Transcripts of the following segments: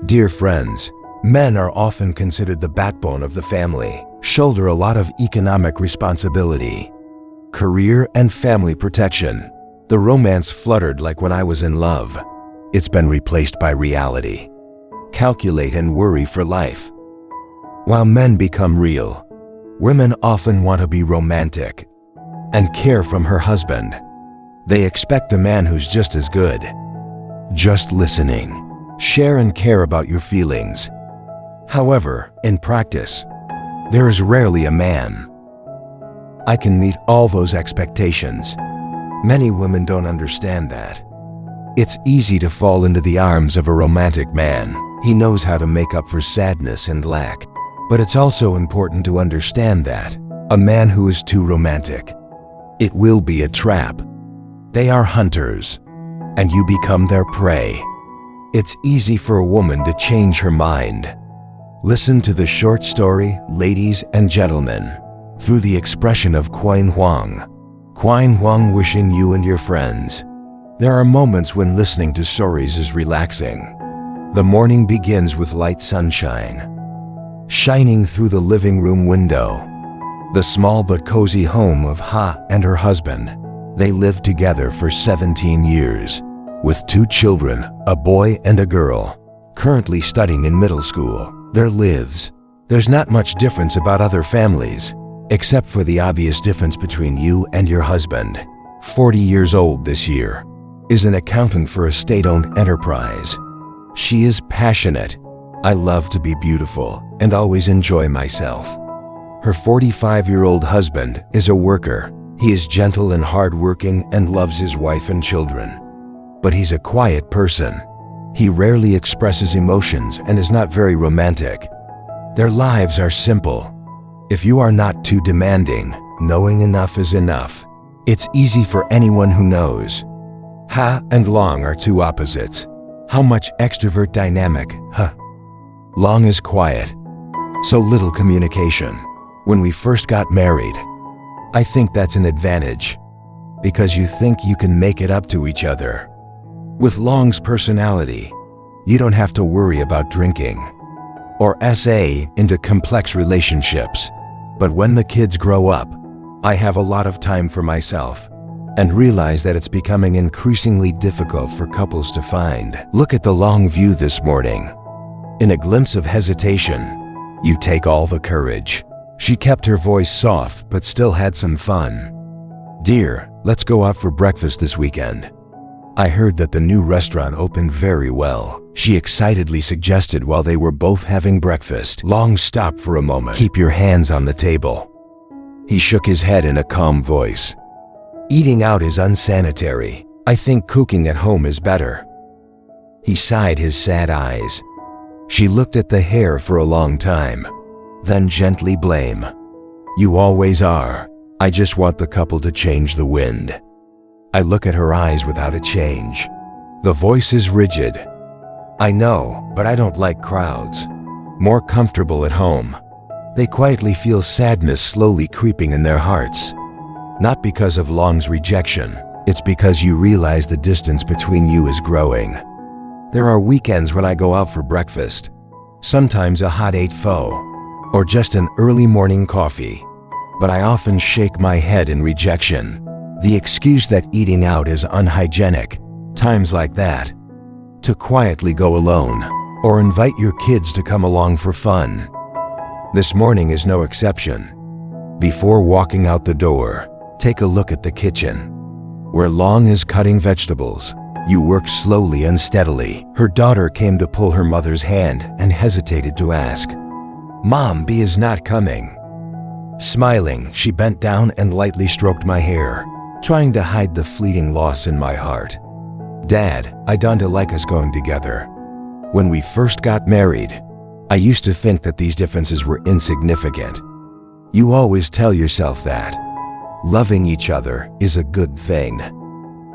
Dear friends, men are often considered the backbone of the family, shoulder a lot of economic responsibility, career and family protection. The romance fluttered like when I was in love. It's been replaced by reality. Calculate and worry for life. While men become real, women often want to be romantic and care from her husband. They expect a man who's just as good, just listening, share and care about your feelings. However, in practice, there is rarely a man. I can meet all those expectations. Many women don't understand that. It's easy to fall into the arms of a romantic man. He knows how to make up for sadness and lack. But it's also important to understand that a man who is too romantic, it will be a trap. They are hunters, and you become their prey. It's easy for a woman to change her mind. Listen to the short story, Ladies and Gentlemen, through the expression of Quine Huang. Quine Huang wishing you and your friends. There are moments when listening to stories is relaxing. The morning begins with light sunshine shining through the living room window. The small but cozy home of Ha and her husband. They lived together for 17 years, with 2 children, a boy and a girl, currently studying in middle school. There's not much difference about other families, except for the obvious difference between you and your husband, 40 years old this year, is an accountant for a state-owned enterprise. She is passionate. I love to be beautiful and always enjoy myself. Her 45-year-old husband is a worker. He is gentle and hardworking and loves his wife and children. But he's a quiet person. He rarely expresses emotions and is not very romantic. Their lives are simple. If you are not too demanding, knowing enough is enough. It's easy for anyone who knows. Ha and Long are 2 opposites. How much extrovert dynamic, huh? Long is quiet, so little communication. When we first got married, I think that's an advantage, because you think you can make it up to each other. With Long's personality, you don't have to worry about drinking or SA into complex relationships. But when the kids grow up, I have a lot of time for myself and realize that it's becoming increasingly difficult for couples to find. Look at the Long view this morning. In a glimpse of hesitation, you take all the courage. She kept her voice soft but still had some fun. Dear, let's go out for breakfast this weekend. I heard that the new restaurant opened very well, she excitedly suggested while they were both having breakfast. Long stopped for a moment. Keep your hands on the table. He shook his head in a calm voice. Eating out is unsanitary. I think cooking at home is better. He sighed his sad eyes. She looked at the hair for a long time, then gently blame. You always are. I just want the couple to change the wind. I look at her eyes without a change. The voice is rigid. I know, but I don't like crowds. More comfortable at home. They quietly feel sadness slowly creeping in their hearts. Not because of Long's rejection, it's because you realize the distance between you is growing. There are weekends when I go out for breakfast, sometimes a hot pho, or just an early morning coffee. But I often shake my head in rejection. The excuse that eating out is unhygienic. Times like that. To quietly go alone, or invite your kids to come along for fun. This morning is no exception. Before walking out the door, take a look at the kitchen. Where Long is cutting vegetables, you work slowly and steadily. Her daughter came to pull her mother's hand and hesitated to ask, Mom, B is not coming. Smiling, she bent down and lightly stroked my hair, trying to hide the fleeting loss in my heart. Dad, I don't like us going together. When we first got married, I used to think that these differences were insignificant. You always tell yourself that. Loving each other is a good thing.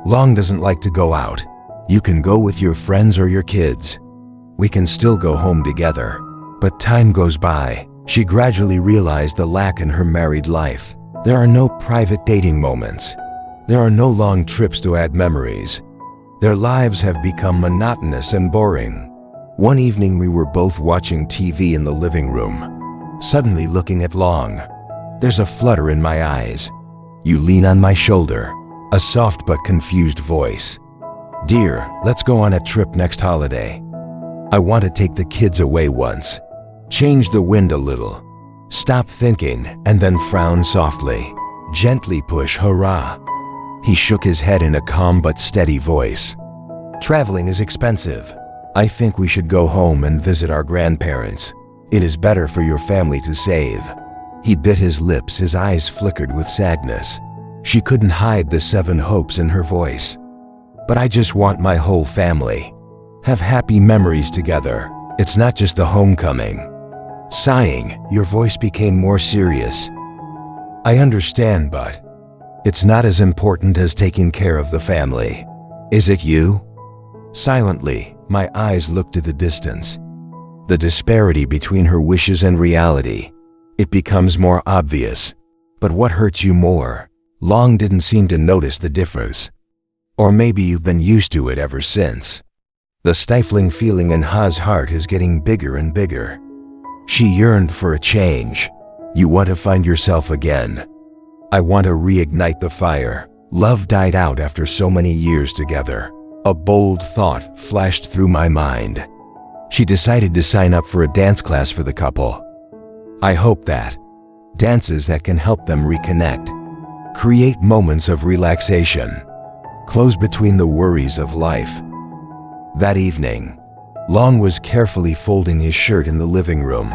Long doesn't like to go out. You can go with your friends or your kids. We can still go home together. But time goes by. She gradually realized the lack in her married life. There are no private dating moments. There are no long trips to add memories. Their lives have become monotonous and boring. One evening we were both watching TV in the living room, suddenly looking at Long. There's a flutter in my eyes. You lean on my shoulder, a soft but confused voice. "Dear, let's go on a trip next holiday. I want to take the kids away once. Change the wind a little. Stop thinking and then frown softly. Gently push hurrah." He shook his head in a calm but steady voice. "Traveling is expensive. I think we should go home and visit our grandparents. It is better for your family to save." He bit his lips, his eyes flickered with sadness. She couldn't hide the 7 hopes in her voice. "But I just want my whole family. Have happy memories together. It's not just the homecoming." Sighing, your voice became more serious. "I understand, but it's not as important as taking care of the family. Is it you?" Silently, my eyes looked to the distance. The disparity between her wishes and reality. It becomes more obvious. But what hurts you more? Long didn't seem to notice the difference. Or maybe you've been used to it ever since. The stifling feeling in Ha's heart is getting bigger and bigger. She yearned for a change. "You want to find yourself again." "I want to reignite the fire." Love died out after so many years together. A bold thought flashed through my mind. She decided to sign up for a dance class for the couple. I hope that. Dances that can help them reconnect. Create moments of relaxation. Close between the worries of life. That evening, Long was carefully folding his shirt in the living room.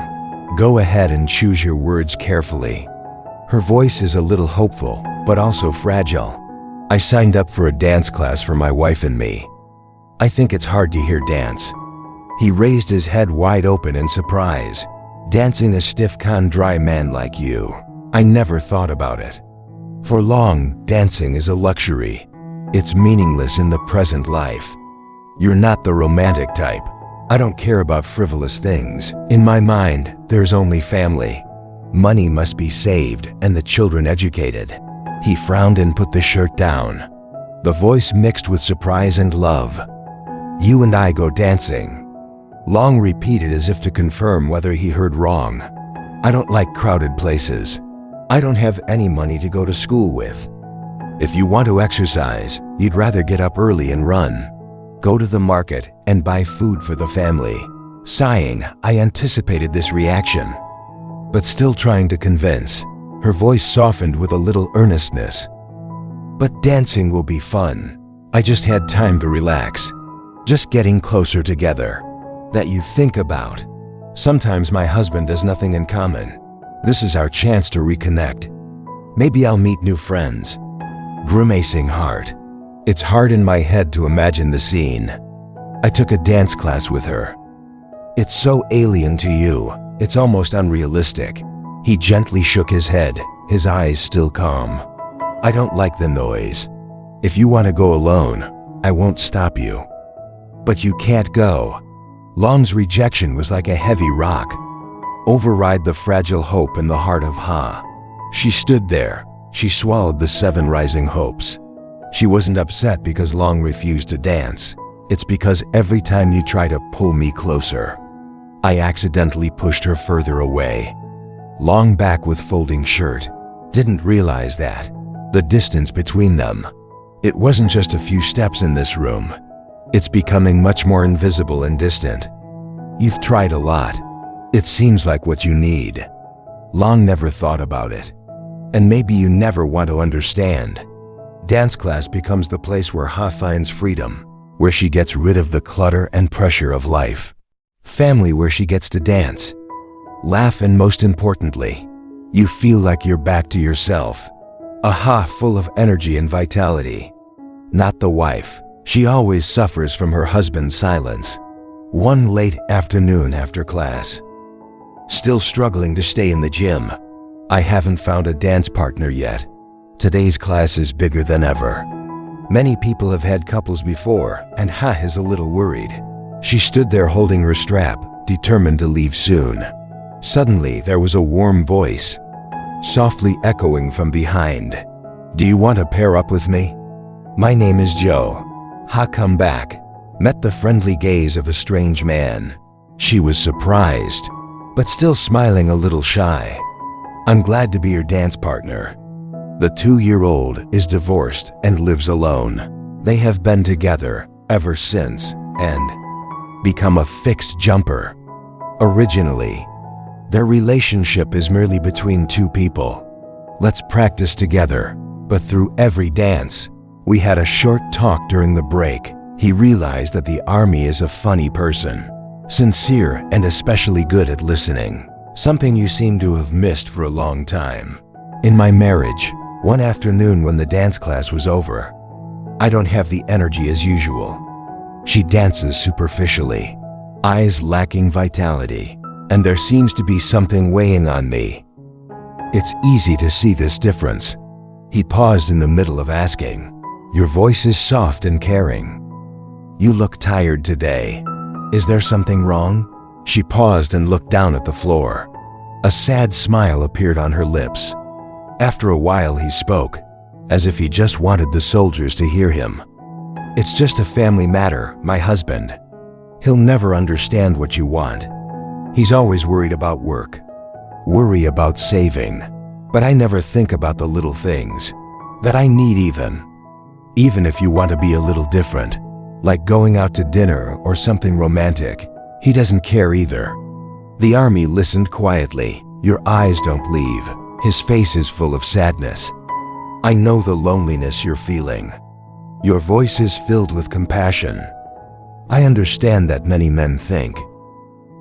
Go ahead and choose your words carefully. Her voice is a little hopeful, but also fragile. "I signed up for a dance class for my wife and me. I think it's hard to hear dance." He raised his head wide open in surprise. "Dancing a stiff con-dry man like you. I never thought about it." For Long, dancing is a luxury. It's meaningless in the present life. "You're not the romantic type. I don't care about frivolous things. In my mind, there's only family. Money must be saved and the children educated." He frowned and put the shirt down. The voice mixed with surprise and love. "You and I go dancing." Long repeated as if to confirm whether he heard wrong. "I don't like crowded places. I don't have any money to go to school with. If you want to exercise, you'd rather get up early and run. Go to the market and buy food for the family." Sighing, I anticipated this reaction, but still trying to convince. Her voice softened with a little earnestness. "But dancing will be fun. I just had time to relax. Just getting closer together. That you think about. Sometimes my husband does nothing in common. This is our chance to reconnect. Maybe I'll meet new friends." Grimacing heart. It's hard in my head to imagine the scene. I took a dance class with her. "It's so alien to you. It's almost unrealistic." He gently shook his head, his eyes still calm. "I don't like the noise. If you want to go alone, I won't stop you." "But you can't go." Long's rejection was like a heavy rock. Override the fragile hope in the heart of Ha. She stood there. She swallowed the 7 rising hopes. She wasn't upset because Long refused to dance. It's because every time you try to pull me closer, I accidentally pushed her further away. Long back with folding shirt. Didn't realize that. The distance between them. It wasn't just a few steps in this room. It's becoming much more invisible and distant. "You've tried a lot. It seems like what you need." Long never thought about it. And maybe you never want to understand. Dance class becomes the place where Ha finds freedom, where she gets rid of the clutter and pressure of life. Family where she gets to dance, laugh, and most importantly, you feel like you're back to yourself. A Ha full of energy and vitality. Not the wife. She always suffers from her husband's silence. One late afternoon after class. Still struggling to stay in the gym. I haven't found a dance partner yet. Today's class is bigger than ever. Many people have had couples before, and Ha is a little worried. She stood there holding her strap, determined to leave soon. Suddenly, there was a warm voice, softly echoing from behind. "Do you want to pair up with me? My name is Joe." Ha, come back. met the friendly gaze of a strange man. She was surprised, but still smiling a little shy. "I'm glad to be your dance partner." The 2-year-old is divorced and lives alone. They have been together ever since and become a fixed jumper. Originally, their relationship is merely between two people. Let's practice together. But through every dance, we had a short talk during the break. He realized that the army is a funny person, sincere and especially good at listening, something you seem to have missed for a long time. In my marriage, one afternoon when the dance class was over, I don't have the energy as usual. She dances superficially, eyes lacking vitality, and there seems to be something weighing on me. It's easy to see this difference. He paused in the middle of asking, "Your voice is soft and caring. You look tired today. Is there something wrong?" She paused and looked down at the floor. A sad smile appeared on her lips. After a while he spoke, as if he just wanted the soldiers to hear him. "It's just a family matter, my husband. He'll never understand what you want. He's always worried about work, worry about saving. But I never think about the little things that I need even if you want to be a little different, like going out to dinner or something romantic. He doesn't care either." The army listened quietly. "Your eyes don't leave." His face is full of sadness. "I know the loneliness you're feeling. Your voice is filled with compassion. I understand that many men think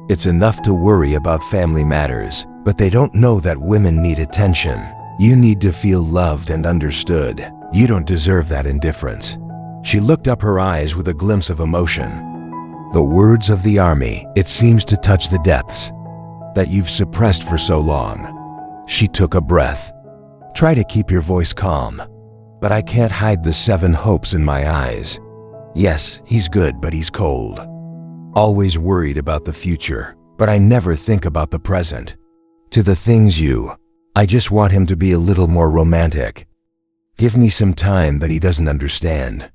it's enough to worry about family matters, but they don't know that women need attention. You need to feel loved and understood. You don't deserve that indifference." She looked up, her eyes with a glimpse of emotion. The words of the army, it seems to touch the depths that you've suppressed for so long. She took a breath. "Try to keep your voice calm, but I can't hide the 7 hopes in my eyes. Yes, he's good, but he's cold. Always worried about the future, but I never think about the present. To the things I just want him to be a little more romantic. Give me some time that he doesn't understand."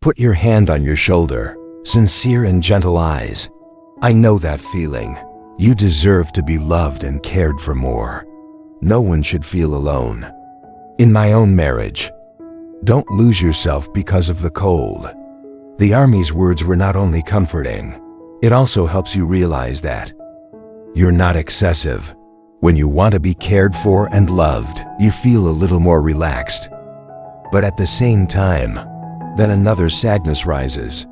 Put your hand on your shoulder, sincere and gentle eyes. "I know that feeling. You deserve to be loved and cared for more. No one should feel alone. In my own marriage, don't lose yourself because of the cold." The army's words were not only comforting, it also helps you realize that you're not excessive. When you want to be cared for and loved, you feel a little more relaxed. But at the same time, then another sadness rises.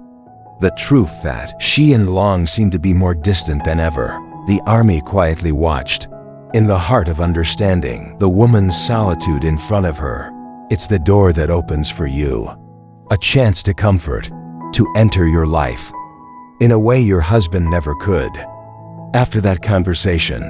The truth that she and Long seem to be more distant than ever. The army quietly watched. In the heart of understanding the woman's solitude in front of her, it's the door that opens for you. A chance to comfort, to enter your life in a way your husband never could. After that conversation,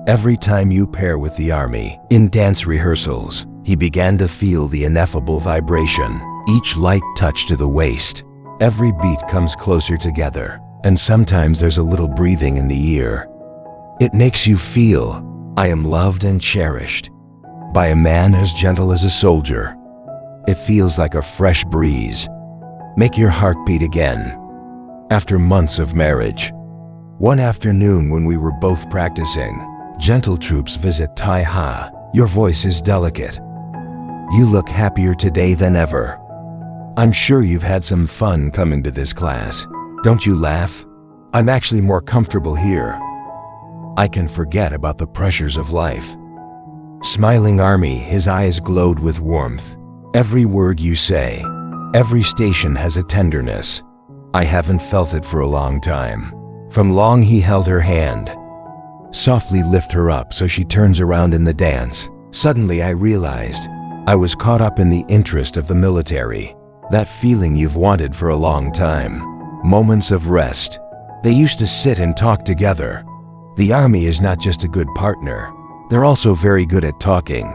every time you pair with the army in dance rehearsals, he began to feel the ineffable vibration, each light touch to the waist. Every beat comes closer together, and sometimes there's a little breathing in the ear. It makes you feel, "I am loved and cherished by a man as gentle as a soldier." It feels like a fresh breeze. Make your heart beat again. After months of marriage, one afternoon when we were both practicing, gentle troops visit Tai Ha. "Your voice is delicate. You look happier today than ever. I'm sure you've had some fun coming to this class. Don't you laugh? I'm actually more comfortable here. I can forget about the pressures of life." Smiling army, his eyes glowed with warmth. "Every word you say, every station has a tenderness. I haven't felt it for a long time." From Long he held her hand. Softly lift her up so she turns around in the dance. Suddenly I realized I was caught up in the interest of the military. That feeling you've wanted for a long time. Moments of rest. They used to sit and talk together. The army is not just a good partner, they're also very good at talking.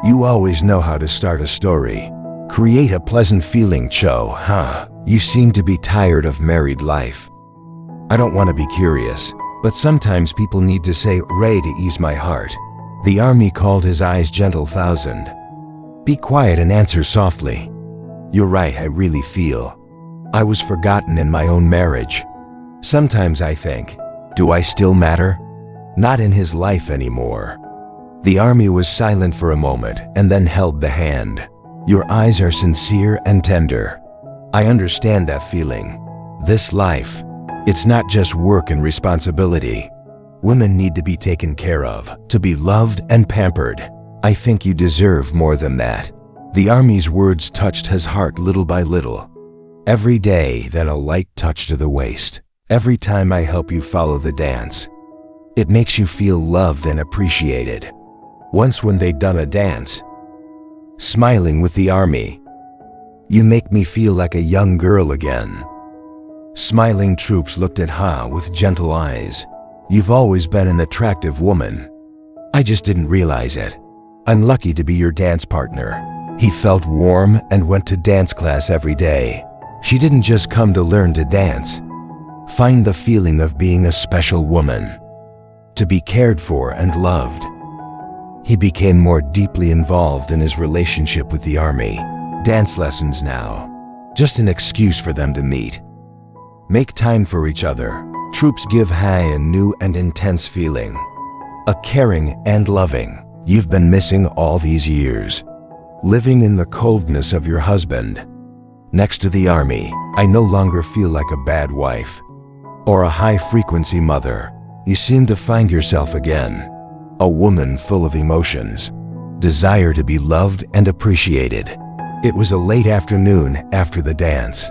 You always know how to start a story. Create a pleasant feeling, Cho, huh? You seem to be tired of married life. I don't want to be curious, but sometimes people need to say Ray to ease my heart. The army called his eyes gentle thousand. Be quiet and answer softly. You're right, I really feel I was forgotten in my own marriage. Sometimes I think, do I still matter? Not in his life anymore. The army was silent for a moment and then held the hand. Your eyes are sincere and tender. I understand that feeling. This life, it's not just work and responsibility. Women need to be taken care of, to be loved and pampered. I think you deserve more than that. The army's words touched his heart little by little. Every day, then a light touch to the waist. Every time I help you follow the dance, it makes you feel loved and appreciated. Once when they'd done a dance, smiling with the army, you make me feel like a young girl again. Smiling troops looked at Ha with gentle eyes. You've always been an attractive woman. I just didn't realize it. I'm lucky to be your dance partner. He felt warm and went to dance class every day. She didn't just come to learn to dance. Find the feeling of being a special woman. To be cared for and loved. He became more deeply involved in his relationship with the army. Dance lessons now. Just an excuse for them to meet. Make time for each other. Troops give Ha a new and intense feeling. A caring and loving. You've been missing all these years. Living in the coldness of your husband. Next to the army, I no longer feel like a bad wife. Or a high-frequency mother. You seem to find yourself again. A woman full of emotions. Desire to be loved and appreciated. It was a late afternoon after the dance.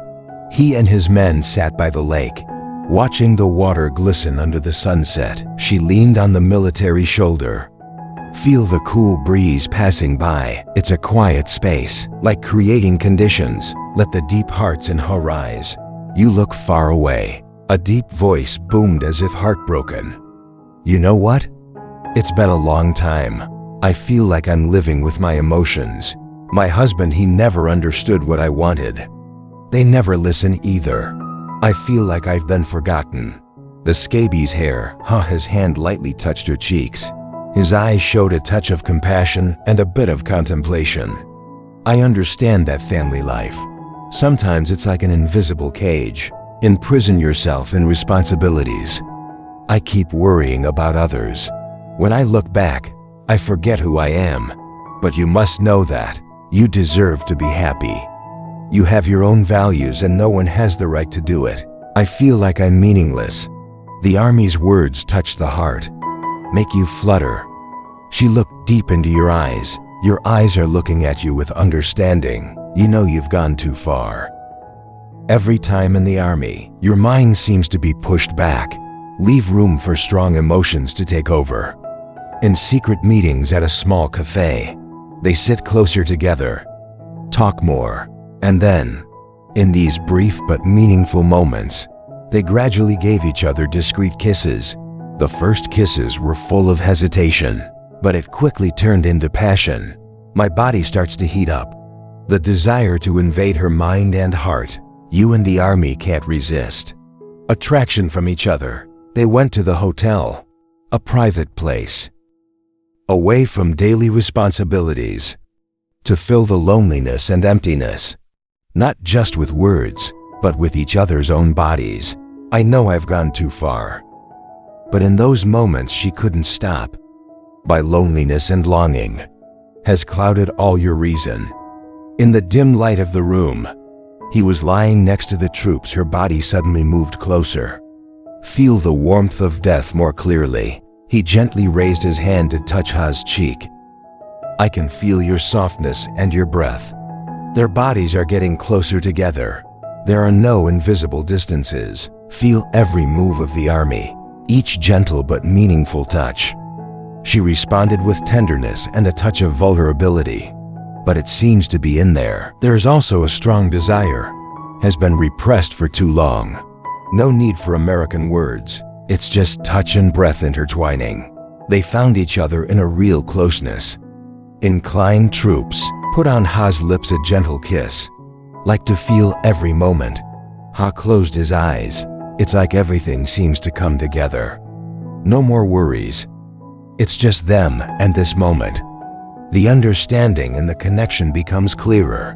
He and his men sat by the lake, watching the water glisten under the sunset. She leaned on the military shoulder. Feel the cool breeze passing by. It's a quiet space, like creating conditions. Let the deep hearts in her rise. You look far away. A deep voice boomed as if heartbroken. You know what? It's been a long time. I feel like I'm living with my emotions. My husband, he never understood what I wanted. They never listen either. I feel like I've been forgotten. The scabies hair, his hand lightly touched her cheeks. His eyes showed a touch of compassion and a bit of contemplation. I understand that family life. Sometimes it's like an invisible cage. Imprison yourself in responsibilities. I keep worrying about others. When I look back, I forget who I am. But you must know that you deserve to be happy. You have your own values and no one has the right to do it. I feel like I'm meaningless. The army's words touch the heart, make you flutter. She looked deep into your eyes. Your eyes are looking at you with understanding. You know you've gone too far. Every time in the army, your mind seems to be pushed back. Leave room for strong emotions to take over. In secret meetings at a small cafe, they sit closer together, talk more, and then, in these brief but meaningful moments, they gradually gave each other discreet kisses. The first kisses were full of hesitation, but it quickly turned into passion. My body starts to heat up. The desire to invade her mind and heart. You and the army can't resist. Attraction from each other. They went to the hotel, a private place, away from daily responsibilities, to fill the loneliness and emptiness, not just with words, but with each other's own bodies. I know I've gone too far, but in those moments she couldn't stop. By loneliness and longing has clouded all your reason. In the dim light of the room, he was lying next to the troops. Her body suddenly moved closer. Feel the warmth of death more clearly. He gently raised his hand to touch Ha's cheek. I can feel your softness and your breath. Their bodies are getting closer together. There are no invisible distances. Feel every move of the army, each gentle but meaningful touch. She responded with tenderness and a touch of vulnerability. But it seems to be in there. There is also a strong desire. Has been repressed for too long. No need for American words. It's just touch and breath intertwining. They found each other in a real closeness. Inclined troops put on Ha's lips a gentle kiss, like to feel every moment. Ha closed his eyes. It's like everything seems to come together. No more worries. It's just them and this moment. The understanding and the connection becomes clearer.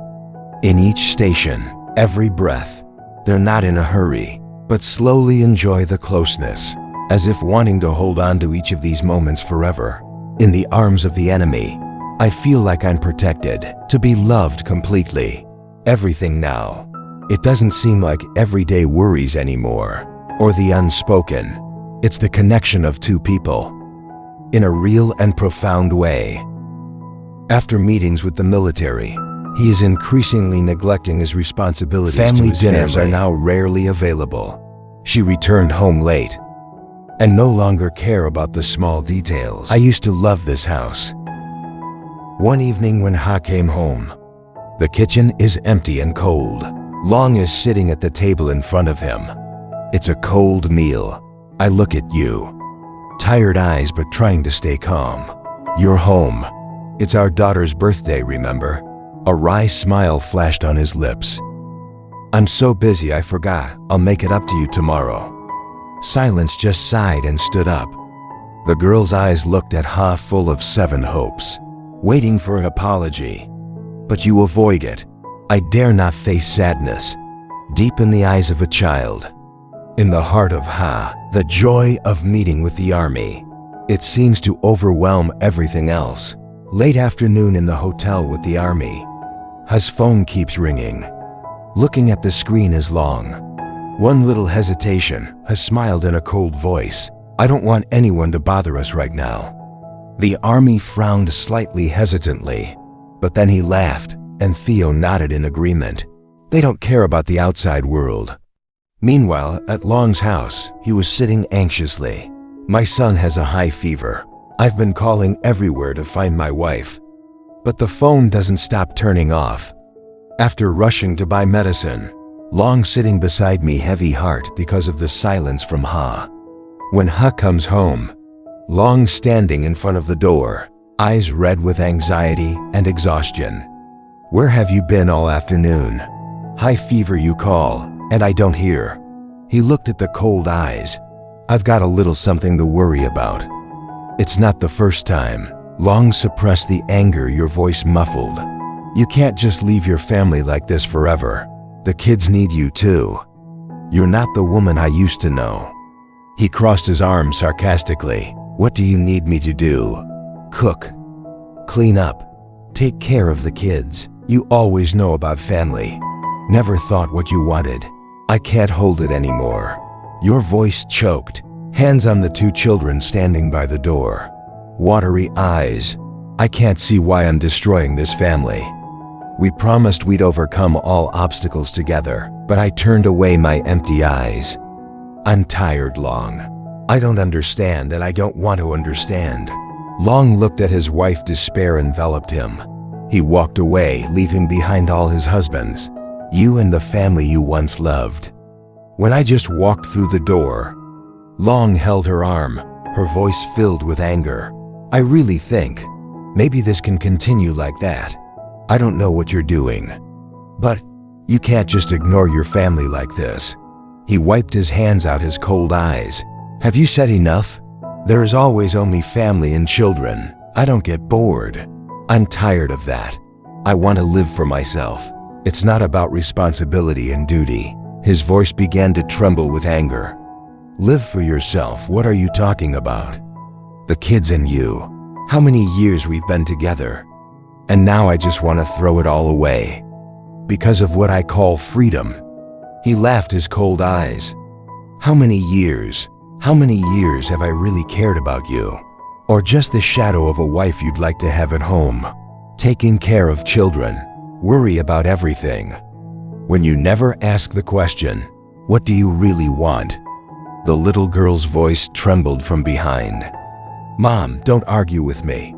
In each station, every breath, They're not in a hurry, but slowly enjoy the closeness, as if wanting to hold on to each of these moments forever. In the arms of the enemy, I feel like I'm protected, to be loved completely. Everything now. It doesn't seem like everyday worries anymore, or the unspoken. It's the connection of two people, in a real and profound way. After meetings with the military, he is increasingly neglecting his responsibilities. Family dinners are now rarely available. She returned home late and no longer care about the small details. I used to love this house. One evening when Ha came home, the kitchen is empty and cold. Long is sitting at the table in front of him. It's a cold meal. I look at you, tired eyes but trying to stay calm. You're home. It's our daughter's birthday, remember? A wry smile flashed on his lips. I'm so busy I forgot. I'll make it up to you tomorrow. Silence just sighed and stood up. The girl's eyes looked at Ha full of 7 hopes, waiting for an apology. But you avoid it. I dare not face sadness. Deep in the eyes of a child, in the heart of Ha, the joy of meeting with the army. It seems to overwhelm everything else. Late afternoon in the hotel with the army. Ha's phone keeps ringing. Looking at the screen is Long. One little hesitation, Ha smiled in a cold voice. I don't want anyone to bother us right now. The army frowned slightly hesitantly, but then he laughed, and Theo nodded in agreement. They don't care about the outside world. Meanwhile, at Long's house, he was sitting anxiously. My son has a high fever. I've been calling everywhere to find my wife, but the phone doesn't stop turning off. After rushing to buy medicine, Long sitting beside me, heavy heart because of the silence from Ha. When Ha comes home, Long standing in front of the door, eyes red with anxiety and exhaustion. Where have you been all afternoon? High fever you call, and I don't hear. He looked at the cold eyes. I've got a little something to worry about. It's not the first time. Long suppressed the anger, your voice muffled. You can't just leave your family like this forever. The kids need you too. You're not the woman I used to know. He crossed his arms sarcastically. What do you need me to do? Cook, clean up, take care of the kids. You always know about family. Never thought what you wanted. I can't hold it anymore. Your voice choked, hands on the 2 children standing by the door. Watery eyes. I can't see why I'm destroying this family. We promised we'd overcome all obstacles together, but I turned away my empty eyes. I'm tired, Long. I don't understand and I don't want to understand. Long looked at his wife. Despair enveloped him. He walked away, leaving behind all his husbands. You and the family you once loved. When I just walked through the door, Long held her arm, her voice filled with anger. I really think maybe this can continue like that. I don't know what you're doing, but you can't just ignore your family like this. He wiped his hands out, his cold eyes. Have you said enough? There is always only family and children. I don't get bored. I'm tired of that. I want to live for myself. It's not about responsibility and duty. His voice began to tremble with anger. Live for yourself? What are you talking about? The kids and you. How many years we've been together. And now I just want to throw it all away. Because of what I call freedom. He laughed, his cold eyes. How many years? How many years have I really cared about you? Or just the shadow of a wife you'd like to have at home? Taking care of children. Worry about everything. When you never ask the question, what do you really want? The little girl's voice trembled from behind. Mom, don't argue with me.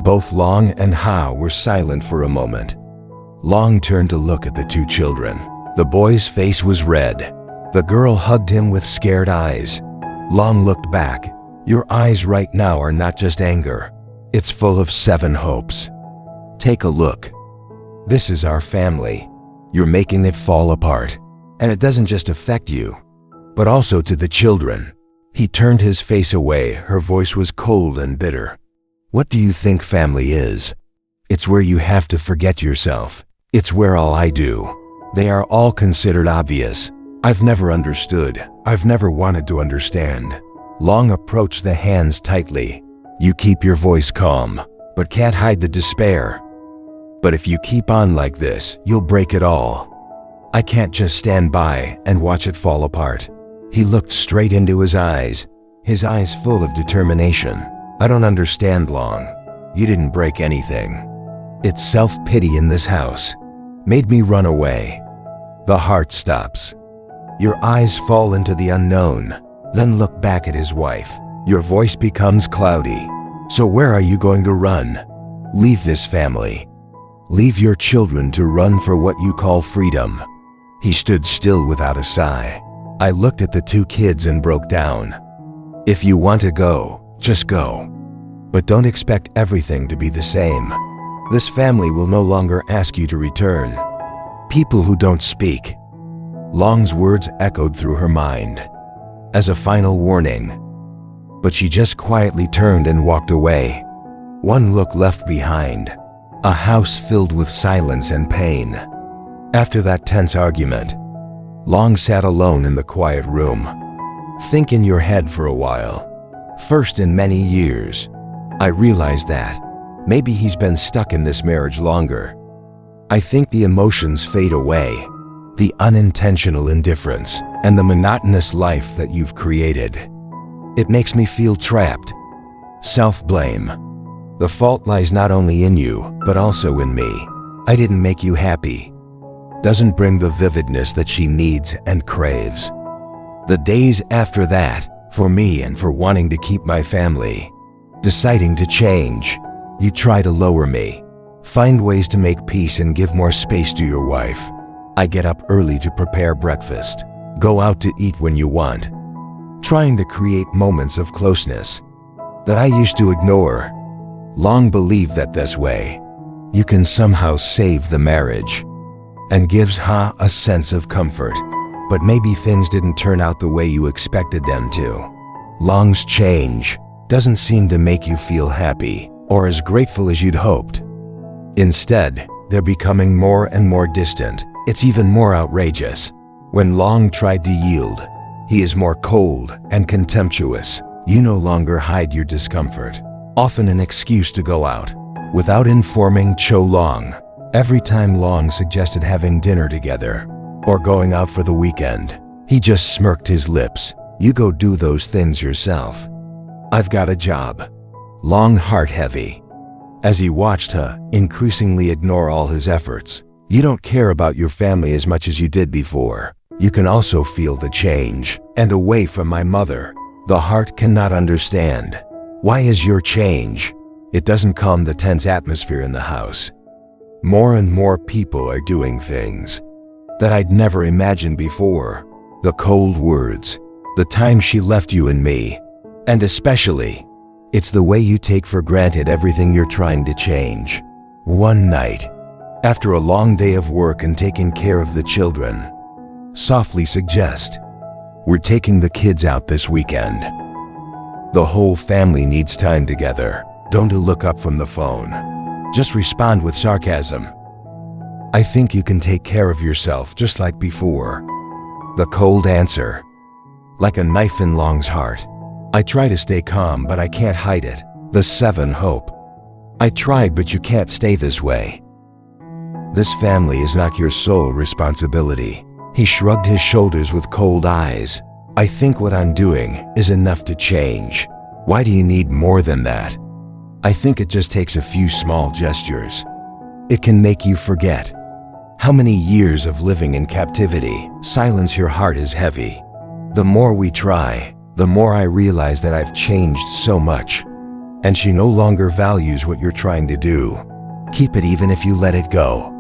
Both Long and Ha were silent for a moment. Long turned to look at the 2 children. The boy's face was red. The girl hugged him with scared eyes. Long looked back. Your eyes right now are not just anger. It's full of 7 hopes. Take a look. This is our family. You're making it fall apart. And it doesn't just affect you, but also to the children. He turned his face away. Her voice was cold and bitter. What do you think family is? It's where you have to forget yourself. It's where all I do. They are all considered obvious. I've never understood. I've never wanted to understand. Long approached the hands tightly. You keep your voice calm, but can't hide the despair. But if you keep on like this, you'll break it all. I can't just stand by and watch it fall apart. He looked straight into his eyes full of determination. I don't understand, Long. You didn't break anything. It's self-pity in this house. Made me run away. The heart stops. Your eyes fall into the unknown, then look back at his wife. Your voice becomes cloudy. So where are you going to run? Leave this family. Leave your children to run for what you call freedom. He stood still without a sigh. I looked at the two kids and broke down. If you want to go, just go. But don't expect everything to be the same. This family will no longer ask you to return. People who don't speak. Long's words echoed through her mind as a final warning. But she just quietly turned and walked away. One look left behind. A house filled with silence and pain. After that tense argument, Long sat alone in the quiet room. Think in your head for a while. First in many years, I realized that maybe he's been stuck in this marriage longer. I think the emotions fade away, the unintentional indifference, and the monotonous life that you've created. It makes me feel trapped. Self-blame. The fault lies not only in you, but also in me. I didn't make you happy. Doesn't bring the vividness that she needs and craves. The days after that, for me and for wanting to keep my family, deciding to change, you try to lower me. Find ways to make peace and give more space to your wife. I get up early to prepare breakfast. Go out to eat when you want. Trying to create moments of closeness that I used to ignore. Long believed that this way, you can somehow save the marriage and gives Ha a sense of comfort. But maybe things didn't turn out the way you expected them to. Long's change doesn't seem to make you feel happy or as grateful as you'd hoped. Instead, they're becoming more and more distant. It's even more outrageous. When Long tried to yield, he is more cold and contemptuous. You no longer hide your discomfort, often an excuse to go out, without informing Cho Long. Every time Long suggested having dinner together or going out for the weekend, he just smirked his lips. You go do those things yourself. I've got a job. Long heart heavy, as he watched her increasingly ignore all his efforts. You don't care about your family as much as you did before. You can also feel the change. And away from my mother, the heart cannot understand. Why is your change? It doesn't calm the tense atmosphere in the house. More and more people are doing things that I'd never imagined before. The cold words, the time she left you and me, and especially, it's the way you take for granted everything you're trying to change. One night, after a long day of work and taking care of the children, softly suggest, we're taking the kids out this weekend. The whole family needs time together. Don't look up from the phone. Just respond with sarcasm. I think you can take care of yourself just like before. The cold answer, like a knife in Long's heart. I try to stay calm, but I can't hide it. The 7 hope. I tried, but you can't stay this way. This family is not your sole responsibility. He shrugged his shoulders with cold eyes. I think what I'm doing is enough to change. Why do you need more than that? I think it just takes a few small gestures. It can make you forget how many years of living in captivity. Silence your heart is heavy. The more we try, the more I realize that I've changed so much. And she no longer values what you're trying to do. Keep it even if you let it go.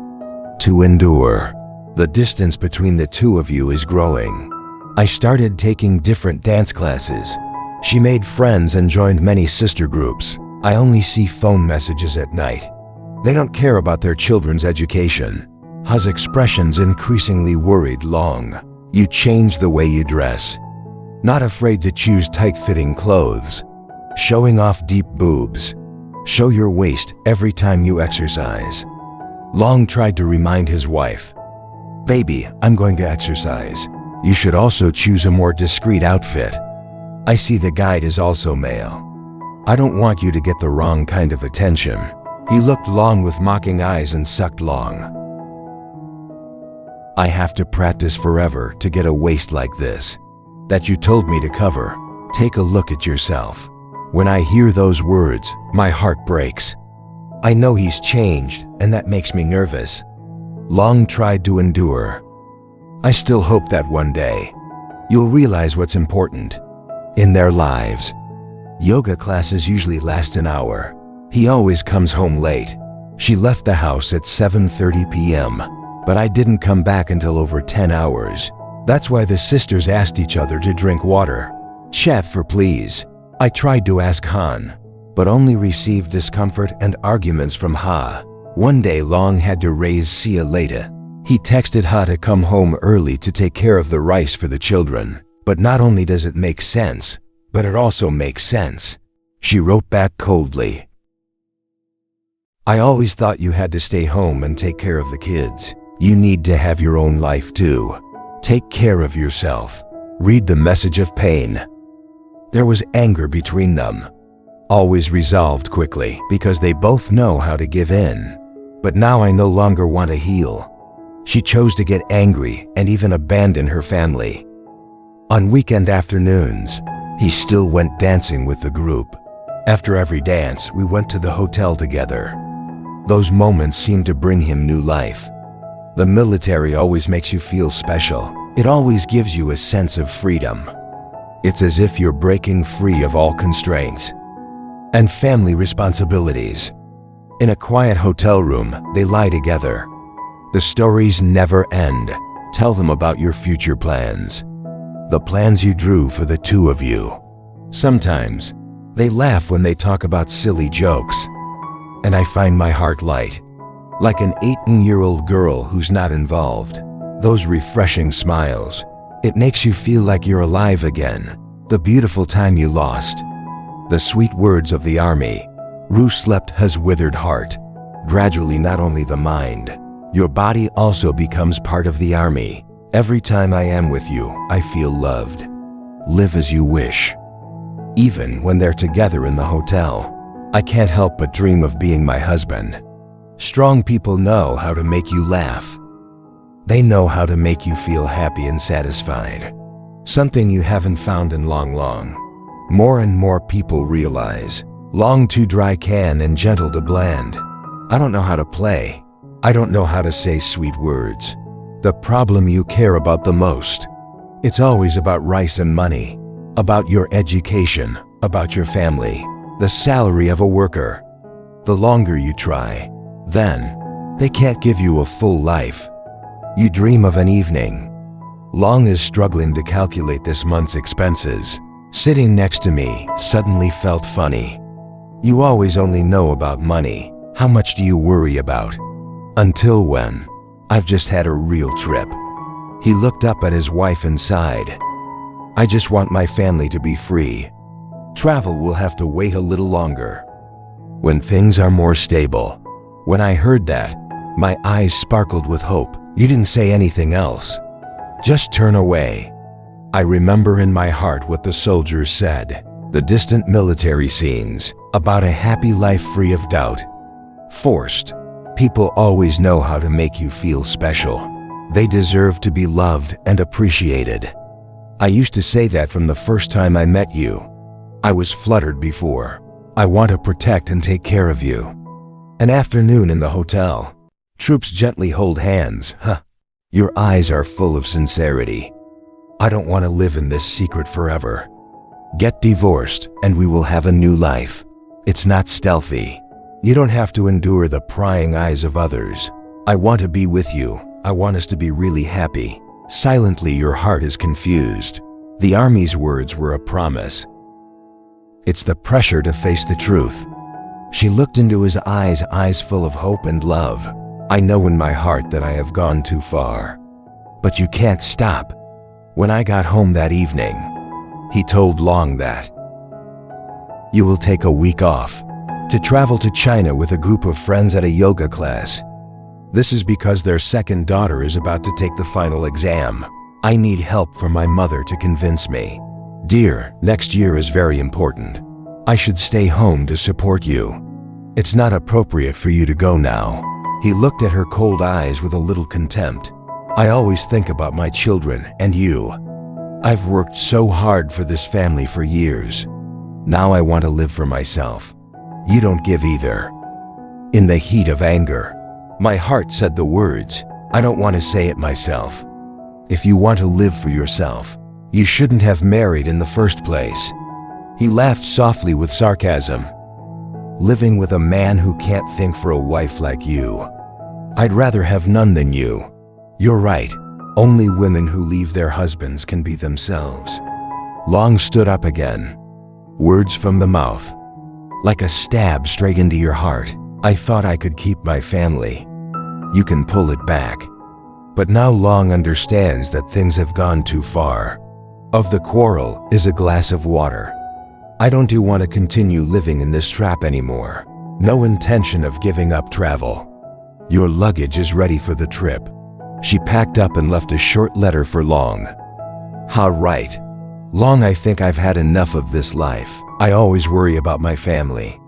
To endure. The distance between the two of you is growing. I started taking different dance classes. She made friends and joined many sister groups. I only see phone messages at night. They don't care about their children's education. Ha's expressions increasingly worried Long. You change the way you dress. Not afraid to choose tight-fitting clothes. Showing off deep boobs. Show your waist every time you exercise. Long tried to remind his wife, baby, I'm going to exercise. You should also choose a more discreet outfit. I see the guide is also male. I don't want you to get the wrong kind of attention. He looked Long with mocking eyes and sucked Long. I have to practice forever to get a waist like this that you told me to cover. Take a look at yourself. When I hear those words, my heart breaks. I know he's changed, and that makes me nervous. Long tried to endure. I still hope that one day you'll realize what's important in their lives. Yoga classes usually last an hour. He always comes home late. She left the house at 7:30 p.m., but I didn't come back until over 10 hours. That's why the sisters asked each other to drink water. Chat for please. I tried to ask Han, but only received discomfort and arguments from Ha. One day Long had to raise Sia later. He texted Ha to come home early to take care of the rice for the children. But not only does it make sense, but it also makes sense. She wrote back coldly. I always thought you had to stay home and take care of the kids. You need to have your own life too. Take care of yourself. Read the message of pain. There was anger between them, always resolved quickly because they both know how to give in. But now I no longer want to heal. She chose to get angry and even abandon her family. On weekend afternoons, he still went dancing with the group. After every dance, we went to the hotel together. Those moments seemed to bring him new life. The military always makes you feel special. It always gives you a sense of freedom. It's as if you're breaking free of all constraints and family responsibilities. In a quiet hotel room, they lie together. The stories never end. Tell them about your future plans, the plans you drew for the two of you. Sometimes, they laugh when they talk about silly jokes, and I find my heart light, like an 18-year-old girl who's not involved. Those refreshing smiles, it makes you feel like you're alive again. The beautiful time you lost, the sweet words of the army. Rue slept has withered heart. Gradually, not only the mind, your body also becomes part of the army. Every time I am with you, I feel loved. Live as you wish. Even when they're together in the hotel, I can't help but dream of being my husband. Strong people know how to make you laugh. They know how to make you feel happy and satisfied. Something you haven't found in long. More and more people realize, Long too dry can and gentle to bland. I don't know how to play. I don't know how to say sweet words. The problem you care about the most. It's always about rice and money, about your education, about your family, the salary of a worker. The longer you try, then they can't give you a full life. You dream of an evening. Long is struggling to calculate this month's expenses. Sitting next to me suddenly felt funny. You always only know about money. How much do you worry about? Until when? I've just had a real trip. He looked up at his wife and sighed. I just want my family to be free. Travel will have to wait a little longer. When things are more stable. When I heard that, my eyes sparkled with hope. You didn't say anything else. Just turn away. I remember in my heart what the soldiers said. The distant military scenes about a happy life free of doubt. Forced. People always know how to make you feel special. They deserve to be loved and appreciated. I used to say that from the first time I met you. I was fluttered before. I want to protect and take care of you. An afternoon in the hotel. Troops gently hold hands. Your eyes are full of sincerity. I don't want to live in this secret forever. Get divorced and we will have a new life. It's not stealthy. You don't have to endure the prying eyes of others. I want to be with you. I want us to be really happy. Silently, your heart is confused. The army's words were a promise. It's the pressure to face the truth. She looked into his eyes, eyes full of hope and love. I know in my heart that I have gone too far. But you can't stop. When I got home that evening, he told Long that you will take a week off to travel to China with a group of friends at a yoga class. This is because their second daughter is about to take the final exam. I need help from my mother to convince me. Dear, next year is very important. I should stay home to support you. It's not appropriate for you to go now." He looked at her cold eyes with a little contempt. "I always think about my children and you. I've worked so hard for this family for years. Now I want to live for myself. You don't give either." In the heat of anger, my heart said the words, "I don't want to say it myself. If you want to live for yourself, you shouldn't have married in the first place." He laughed softly with sarcasm. "Living with a man who can't think for a wife like you. I'd rather have none than you. You're right. Only women who leave their husbands can be themselves." Long stood up again. Words from the mouth, like a stab straight into your heart. "I thought I could keep my family. You can pull it back." But now Long understands that things have gone too far. Of the quarrel is a glass of water. "I don't want to continue living in this trap anymore. No intention of giving up travel. Your luggage is ready for the trip." She packed up and left a short letter for Long. "How right. Long, I think I've had enough of this life. I always worry about my family.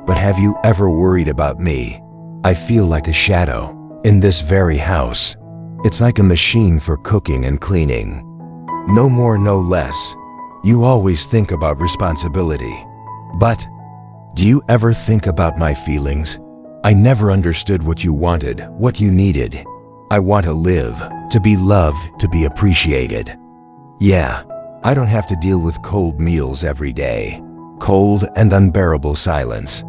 But have you ever worried about me? I feel like a shadow in this very house. It's like a machine for cooking and cleaning. No more, no less. You always think about responsibility. But do you ever think about my feelings? I never understood what you wanted, what you needed. I want to live, to be loved, to be appreciated. Yeah, I don't have to deal with cold meals every day, cold and unbearable silence.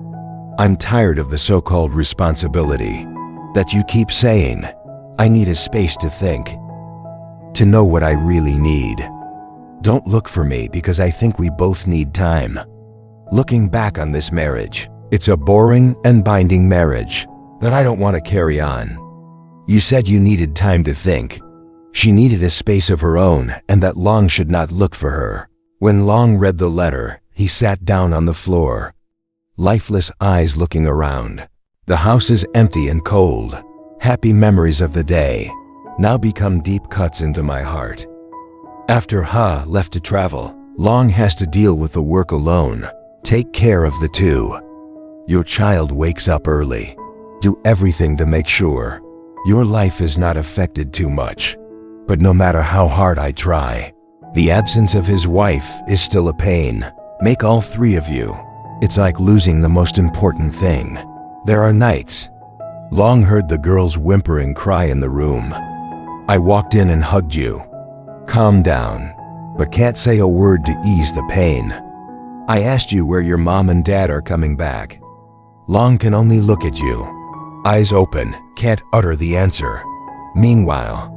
I'm tired of the so-called responsibility that you keep saying. I need a space to think, to know what I really need. Don't look for me because I think we both need time. Looking back on this marriage, it's a boring and binding marriage that I don't want to carry on. You said you needed time to think. She needed a space of her own and that Long should not look for her. When Long read the letter, he sat down on the floor, lifeless eyes looking around. The house is empty and cold. Happy memories of the day now become deep cuts into my heart. After Ha left to travel, Long has to deal with the work alone. Take care of the two. Your child wakes up early. Do everything to make sure your life is not affected too much. But no matter how hard I try, the absence of his wife is still a pain. Make all three of you. It's like losing the most important thing. There are nights. Long heard the girl's whimpering cry in the room. I walked in and hugged you. Calm down, but can't say a word to ease the pain. I asked you where your mom and dad are coming back. Long can only look at you, eyes open, can't utter the answer. Meanwhile,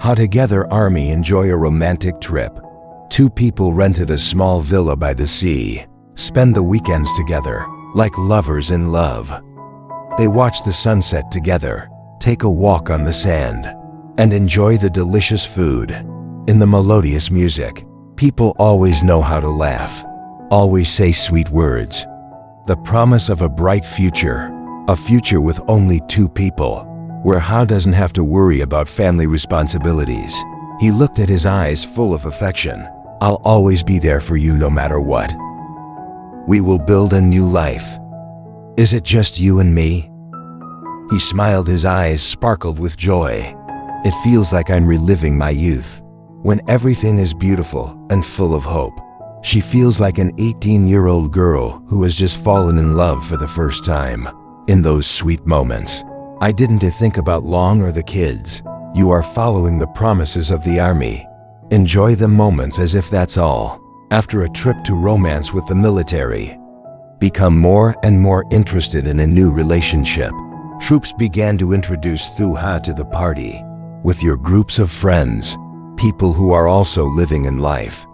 Ha together Army enjoy a romantic trip. Two people rented a small villa by the sea, spend the weekends together, like lovers in love. They watch the sunset together, take a walk on the sand, and enjoy the delicious food. In the melodious music, people always know how to laugh, always say sweet words. The promise of a bright future, a future with only two people, where Ha doesn't have to worry about family responsibilities. He looked at his eyes full of affection. I'll always be there for you no matter what. We will build a new life. Is it just you and me? He smiled, his eyes sparkled with joy. It feels like I'm reliving my youth, when everything is beautiful and full of hope. She feels like an 18-year-old girl who has just fallen in love for the first time. In those sweet moments, I didn't think about Long or the kids. You are following the promises of the Army. Enjoy the moments as if that's all. After a trip to romance with the military, become more and more interested in a new relationship. Troops began to introduce Thu Ha to the party, with your groups of friends, people who are also living in life,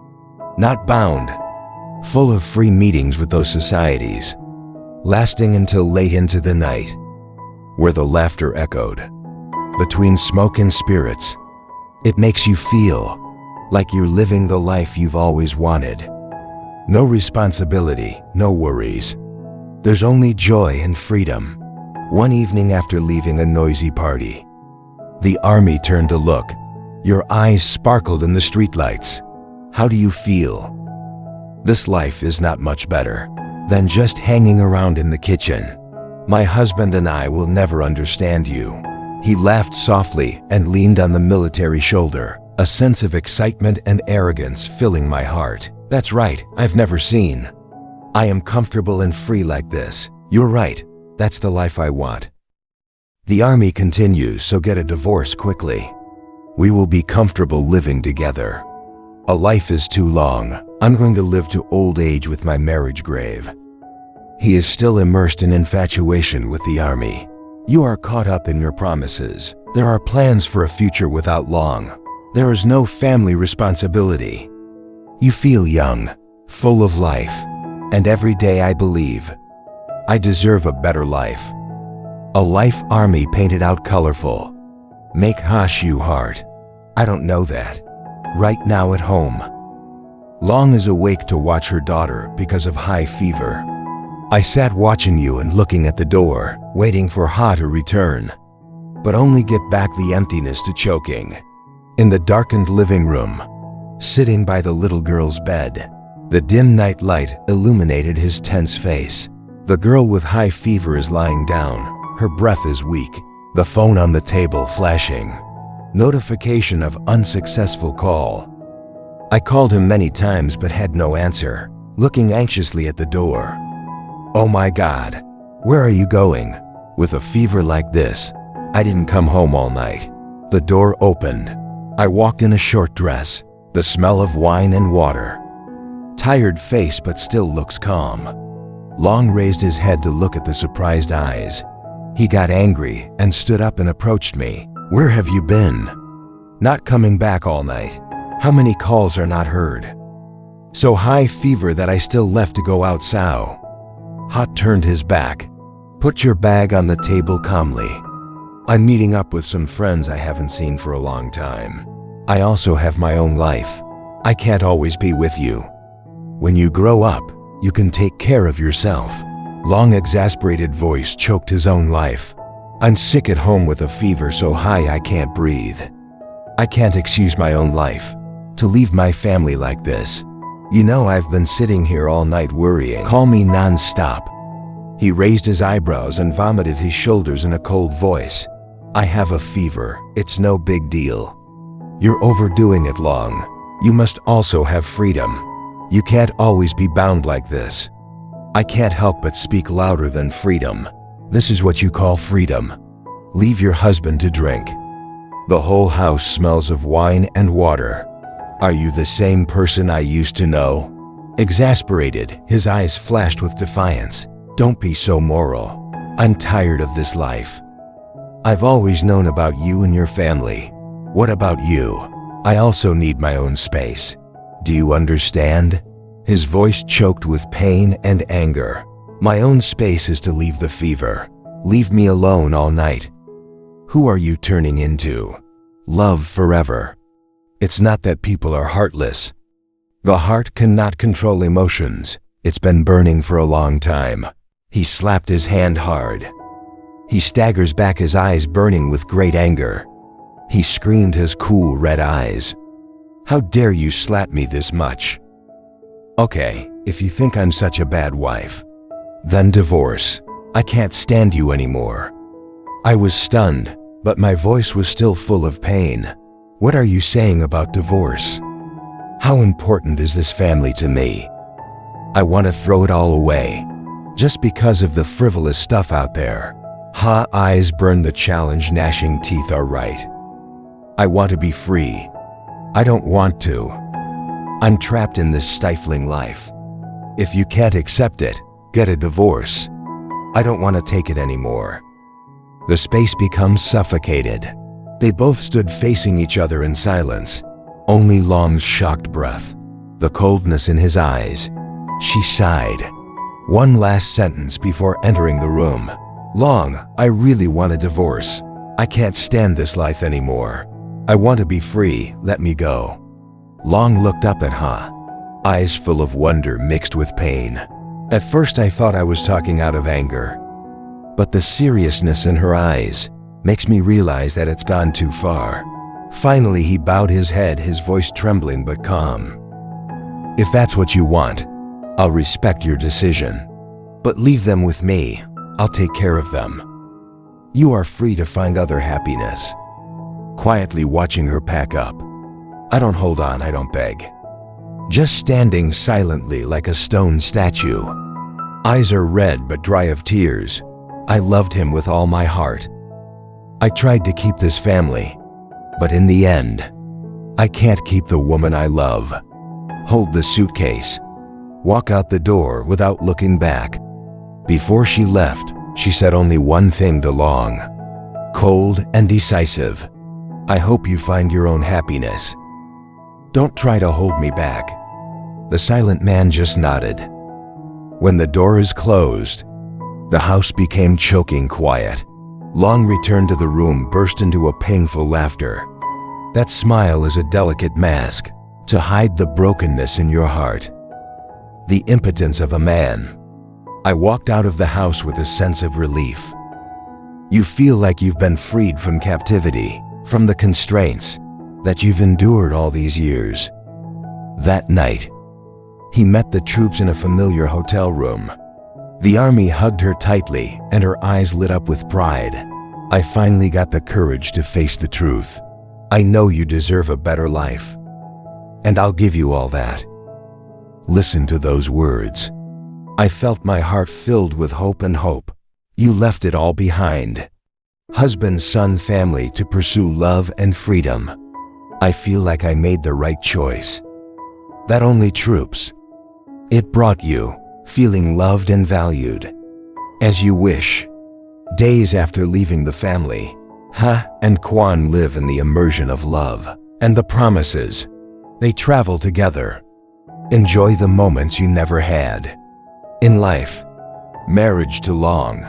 not bound, full of free meetings with those societies, lasting until late into the night, where the laughter echoed. Between smoke and spirits, it makes you feel like you're living the life you've always wanted. No responsibility, no worries. There's only joy and freedom. One evening after leaving a noisy party, the Army turned to look. Your eyes sparkled in the streetlights. How do you feel? This life is not much better than just hanging around in the kitchen. My husband and I will never understand you. He laughed softly and leaned on the military shoulder, a sense of excitement and arrogance filling my heart. That's right, I've never seen. I am comfortable and free like this. You're right, that's the life I want. The army continues, so get a divorce quickly. We will be comfortable living together. A life is too long. I'm going to live to old age with my marriage grave. He is still immersed in infatuation with the army. You are caught up in your promises. There are plans for a future without long. There is no family responsibility. You feel young, full of life, and every day I believe I deserve a better life. A life army painted out colorful. Make Hashu heart. I don't know that. Right now at home. Long is awake to watch her daughter because of high fever. I sat watching you and looking at the door, waiting for Ha to return, but only get back the emptiness to choking. In the darkened living room, sitting by the little girl's bed, the dim night light illuminated his tense face. The girl with high fever is lying down. Her breath is weak. The phone on the table flashing. Notification of unsuccessful call. I called him many times but had no answer, looking anxiously at the door. Oh my God, where are you going? With a fever like this, I didn't come home all night. The door opened. I walked in a short dress, the smell of wine and water. Tired face but still looks calm. Long raised his head to look at the surprised eyes. He got angry and stood up and approached me. Where have you been? Not coming back all night. How many calls are not heard? So high fever that I still left to go out sow. Hot turned his back. Put your bag on the table calmly. I'm meeting up with some friends I haven't seen for a long time. I also have my own life. I can't always be with you. When you grow up, you can take care of yourself. Long exasperated voice choked his own life. I'm sick at home with a fever so high I can't breathe. I can't excuse my own life. To leave my family like this. You know I've been sitting here all night worrying. Call me non-stop. He raised his eyebrows and vomited his shoulders in a cold voice. I have a fever. It's no big deal. You're overdoing it, Long. You must also have freedom. You can't always be bound like this. I can't help but speak louder than freedom. This is what you call freedom. Leave your husband to drink. The whole house smells of wine and water. Are you the same person I used to know? Exasperated, his eyes flashed with defiance. Don't be so moral. I'm tired of this life. I've always known about you and your family. What about you? I also need my own space. Do you understand? His voice choked with pain and anger. My own space is to leave the fever. Leave me alone all night. Who are you turning into? Love forever. It's not that people are heartless. The heart cannot control emotions. It's been burning for a long time. He slapped his hand hard. He staggers back, his eyes burning with great anger. He screamed, his cool red eyes. How dare you slap me this much? Okay, if you think I'm such a bad wife, then divorce. I can't stand you anymore. I was stunned, but my voice was still full of pain. What are you saying about divorce? How important is this family to me? I want to throw it all away, just because of the frivolous stuff out there. Ha, eyes burn, the challenge, gnashing teeth are right. I want to be free. I don't want to. I'm trapped in this stifling life. If you can't accept it, get a divorce. I don't want to take it anymore. The space becomes suffocated. They both stood facing each other in silence. Only Long's shocked breath, the coldness in his eyes. She sighed. One last sentence before entering the room. Long, I really want a divorce. I can't stand this life anymore. I want to be free, let me go. Long looked up at Ha, eyes full of wonder mixed with pain. At first I thought I was talking out of anger, but the seriousness in her eyes makes me realize that it's gone too far. Finally, he bowed his head, his voice trembling but calm. "If that's what you want, I'll respect your decision. But leave them with me. I'll take care of them. You are free to find other happiness." Quietly watching her pack up. I don't hold on, I don't beg. Just standing silently like a stone statue. Eyes are red but dry of tears. I loved him with all my heart. I tried to keep this family, but in the end, I can't keep the woman I love. Hold the suitcase. Walk out the door without looking back. Before she left, she said only one thing to Long. Cold and decisive. "I hope you find your own happiness. Don't try to hold me back." The silent man just nodded. When the door is closed, the house became choking quiet. Long returned to the room, burst into a painful laughter. That smile is a delicate mask to hide the brokenness in your heart. The impotence of a man. I walked out of the house with a sense of relief. You feel like you've been freed from captivity, from the constraints that you've endured all these years. That night, he met the troops in a familiar hotel room. The army hugged her tightly and her eyes lit up with pride. "I finally got the courage to face the truth. I know you deserve a better life, and I'll give you all that." Listen to those words. I felt my heart filled with hope and hope. You left it all behind. Husband, son, family to pursue love and freedom. I feel like I made the right choice. That only troops. It brought you, feeling loved and valued. As you wish. Days after leaving the family, Ha and Kwan live in the immersion of love and the promises. They travel together. Enjoy the moments you never had. In life, marriage to Long.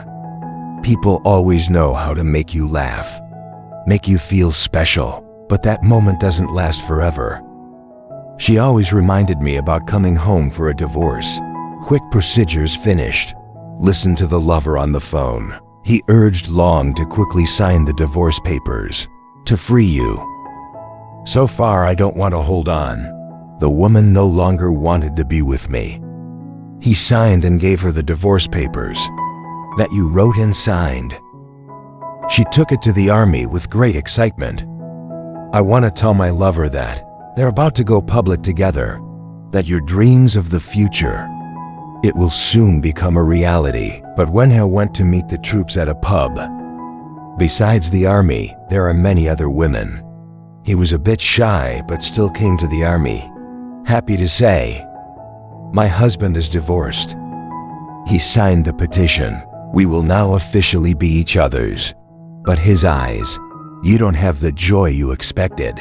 People always know how to make you laugh, make you feel special, but that moment doesn't last forever. She always reminded me about coming home for a divorce. Quick procedures finished. Listen to the lover on the phone. He urged Long to quickly sign the divorce papers, to free you. So far, I don't want to hold on. The woman no longer wanted to be with me. He signed and gave her the divorce papers that you wrote and signed. She took it to the army with great excitement. I want to tell my lover that they're about to go public together, that your dreams of the future, it will soon become a reality. But Wenhao went to meet the troops at a pub. Besides the army, there are many other women. He was a bit shy, but still came to the army. Happy to say, "My husband is divorced." He signed the petition. "We will now officially be each other's." But his eyes, "You don't have the joy you expected."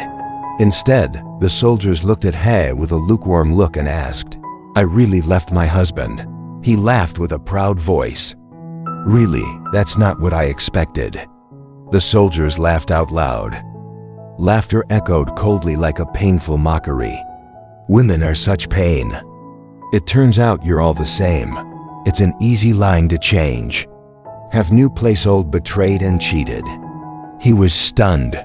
Instead, the soldiers looked at He with a lukewarm look and asked, "I really left my husband?" He laughed with a proud voice. "Really, that's not what I expected." The soldiers laughed out loud. Laughter echoed coldly like a painful mockery. Women are such pain. It turns out you're all the same. It's an easy line to change. Have new place old betrayed and cheated. He was stunned.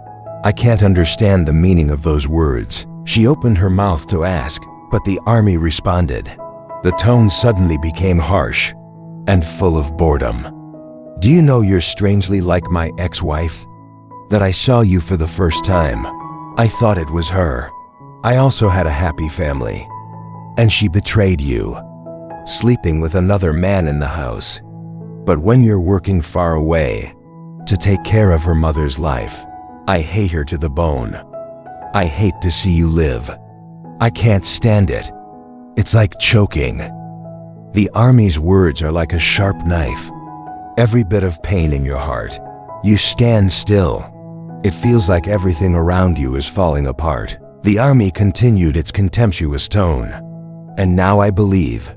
I can't understand the meaning of those words. She opened her mouth to ask, but the army responded. The tone suddenly became harsh and full of boredom. "Do you know you're strangely like my ex-wife? That I saw you for the first time, I thought it was her. I also had a happy family. And she betrayed you, sleeping with another man in the house. But when you're working far away to take care of her mother's life, I hate her to the bone. I hate to see you live. I can't stand it. It's like choking." The army's words are like a sharp knife. Every bit of pain in your heart. You stand still. It feels like everything around you is falling apart. The army continued its contemptuous tone. "And now I believe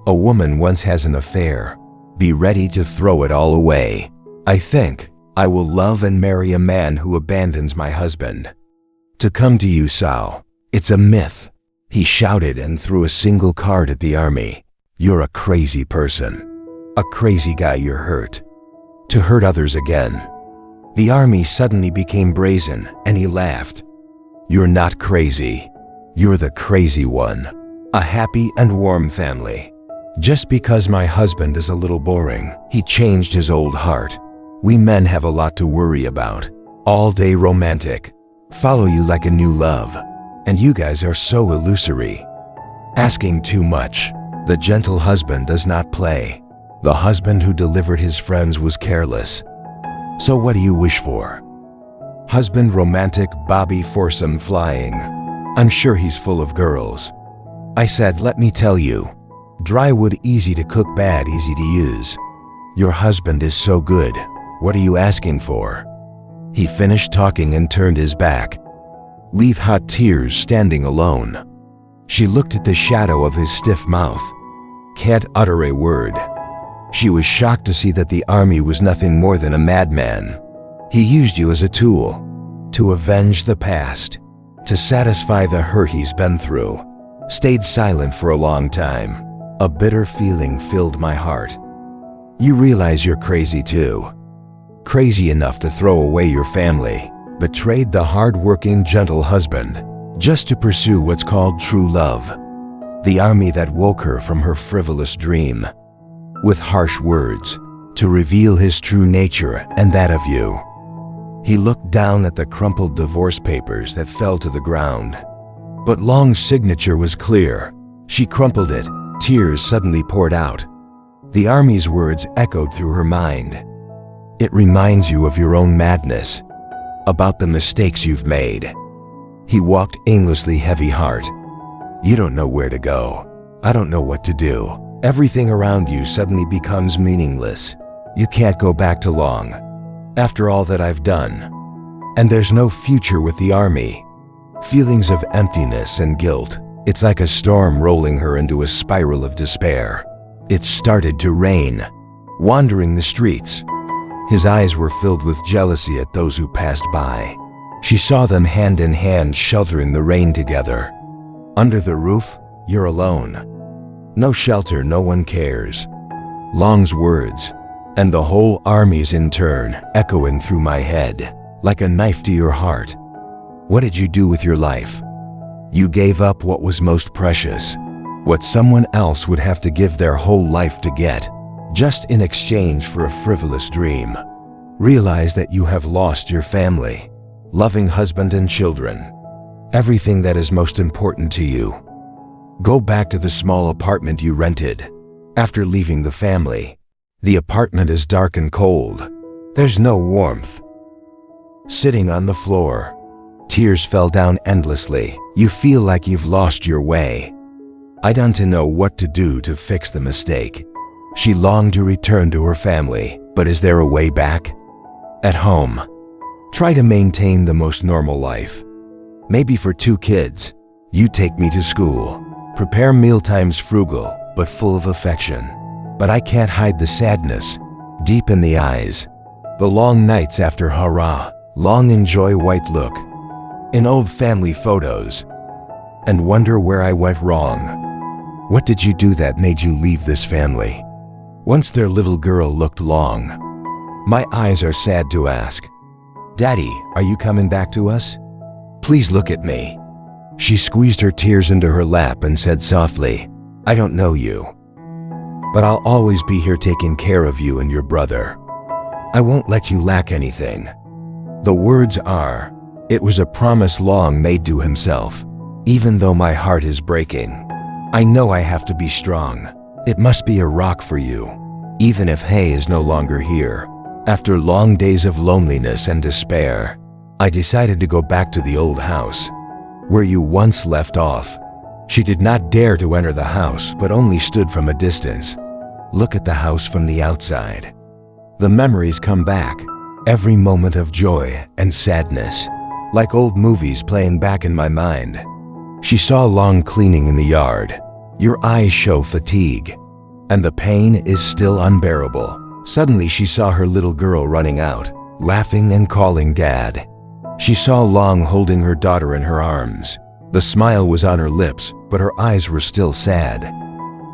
a woman once has an affair. Be ready to throw it all away. I think I will love and marry a man who abandons my husband. To come to you, Sao, it's a myth." He shouted and threw a single card at the army. "You're a crazy person. A crazy guy. You're hurt. To hurt others again. The army suddenly became brazen, and he laughed. "You're not crazy. You're the crazy one. A happy and warm family. Just because my husband is a little boring, he changed his old heart. We men have a lot to worry about. All day romantic. Follow you like a new love. And you guys are so illusory. Asking too much. The gentle husband does not play. The husband who delivered his friends was careless. So what do you wish for?" Husband romantic Bobby foursome flying. I'm sure he's full of girls. I said, "Let me tell you. Dry wood easy to cook, bad easy to use. Your husband is so good. What are you asking for?" He finished talking and turned his back. Leave hot tears standing alone. She looked at the shadow of his stiff mouth. Can't utter a word. She was shocked to see that the army was nothing more than a madman. He used you as a tool, to avenge the past, to satisfy the hurt he's been through. Stayed silent for a long time. A bitter feeling filled my heart. You realize you're crazy too. Crazy enough to throw away your family, betrayed the hard-working, gentle husband, just to pursue what's called true love. The army that woke her from her frivolous dream. With harsh words, to reveal his true nature and that of you. He looked down at the crumpled divorce papers that fell to the ground. But Long's signature was clear. She crumpled it. Tears suddenly poured out. The army's words echoed through her mind. It reminds you of your own madness, about the mistakes you've made. He walked aimlessly, heavy heart. You don't know where to go. I don't know what to do. Everything around you suddenly becomes meaningless. You can't go back to Long, after all that I've done. And there's no future with the army. Feelings of emptiness and guilt. It's like a storm rolling her into a spiral of despair. It started to rain. Wandering the streets, his eyes were filled with jealousy at those who passed by. She saw them hand in hand sheltering the rain together. Under the roof, you're alone. No shelter, no one cares. Long's words, and the whole army's in turn, echoing through my head, like a knife to your heart. What did you do with your life? You gave up what was most precious, what someone else would have to give their whole life to get, just in exchange for a frivolous dream. Realize that you have lost your family, loving husband and children, everything that is most important to you. Go back to the small apartment you rented. After leaving the family, the apartment is dark and cold. There's no warmth. Sitting on the floor, tears fell down endlessly. You feel like you've lost your way. I don't know what to do to fix the mistake. She longed to return to her family, but is there a way back? At home, try to maintain the most normal life. Maybe for 2 kids, you take me to school. Prepare mealtimes frugal, but full of affection. But I can't hide the sadness, deep in the eyes. The long nights after hurrah, long enjoy white look in old family photos, and wonder where I went wrong. What did you do that made you leave this family? Once their little girl looked long. My eyes are sad to ask, Daddy, are you coming back to us? Please look at me. She squeezed her tears into her lap and said softly, I don't know you, but I'll always be here taking care of you and your brother. I won't let you lack anything. The words are, it was a promise Long made to himself. Even though my heart is breaking, I know I have to be strong. It must be a rock for you, even if Hay is no longer here. After long days of loneliness and despair, I decided to go back to the old house, where you once left off. She did not dare to enter the house, but only stood from a distance. Look at the house from the outside. The memories come back, every moment of joy and sadness, like old movies playing back in my mind. She saw Long cleaning in the yard. Your eyes show fatigue, and the pain is still unbearable. Suddenly she saw her little girl running out, laughing and calling Dad. She saw Long holding her daughter in her arms. The smile was on her lips, but her eyes were still sad.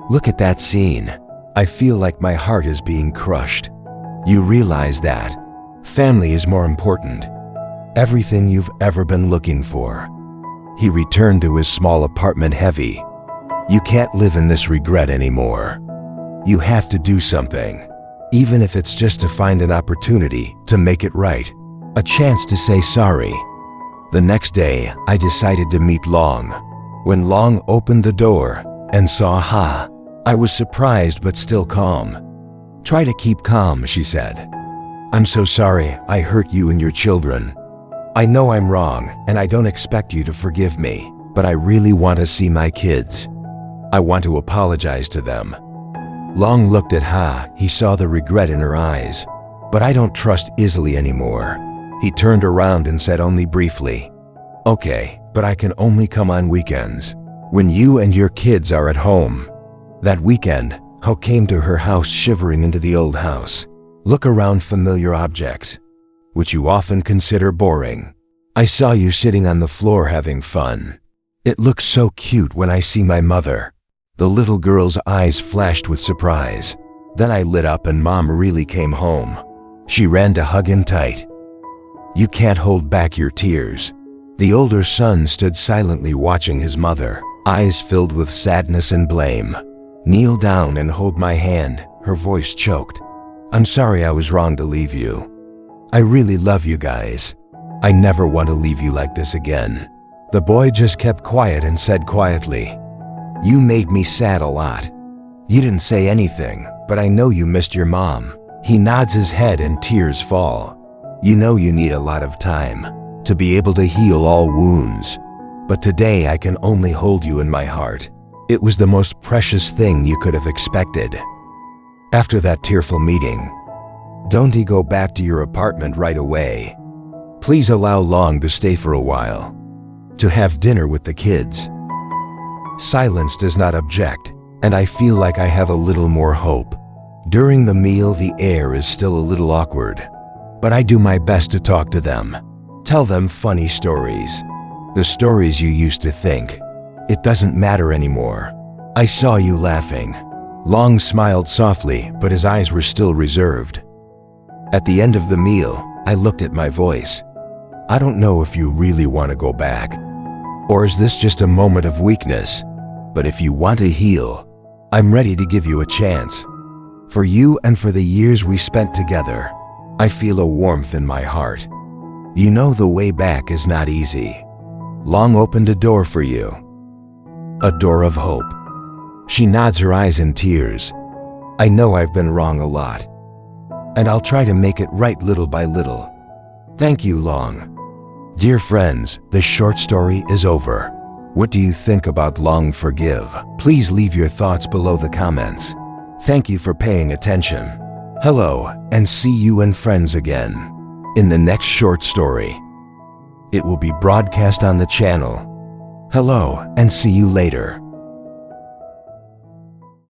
Look at that scene. I feel like my heart is being crushed. You realize that, Family is more important. Everything you've ever been looking for. He returned to his small apartment heavy. You can't live in this regret anymore. You have to do something, even if it's just to find an opportunity to make it right, a chance to say sorry. The next day, I decided to meet Long. When Long opened the door and saw Ha, I was surprised but still calm. "Try to keep calm," she said. "I'm so sorry I hurt you and your children. I know I'm wrong and I don't expect you to forgive me, but I really want to see my kids. I want to apologize to them." Long looked at Ha. He saw the regret in her eyes. "But I don't trust easily anymore." He turned around and said only briefly, "Okay, but I can only come on weekends, when you and your kids are at home." That weekend, Ho came to her house shivering into the old house. "Look around familiar objects, which you often consider boring. I saw you sitting on the floor having fun. It looks so cute when I see my mother." The little girl's eyes flashed with surprise. Then I lit up and Mom really came home. She ran to hug him tight. "You can't hold back your tears." The older son stood silently watching his mother, eyes filled with sadness and blame. "Kneel down and hold my hand," her voice choked. "I'm sorry I was wrong to leave you. I really love you guys. I never want to leave you like this again." The boy just kept quiet and said quietly, "You made me sad a lot. You didn't say anything, but I know you missed your mom." He nods his head and tears fall. "You know you need a lot of time to be able to heal all wounds. But today I can only hold you in my heart. It was the most precious thing you could have expected." After that tearful meeting, "Don't go back to your apartment right away. Please allow Long to stay for a while, to have dinner with the kids." Silence does not object, and I feel like I have a little more hope. During the meal, the air is still a little awkward, but I do my best to talk to them, tell them funny stories. The stories you used to think, "It doesn't matter anymore. I saw you laughing." Long smiled softly, but his eyes were still reserved. At the end of the meal, I looked at my voice. "I don't know if you really want to go back, or is this just a moment of weakness? But if you want to heal, I'm ready to give you a chance. For you and for the years we spent together, I feel a warmth in my heart. You know the way back is not easy. Long opened a door for you. A door of hope." She nods her eyes in tears. "I know I've been wrong a lot, and I'll try to make it right little by little. Thank you, Long." Dear friends, the short story is over. What do you think about Long Forgive? Please leave your thoughts below the comments. Thank you for paying attention. Hello, and see you and friends again in the next short story. It will be broadcast on the channel. Hello, and see you later.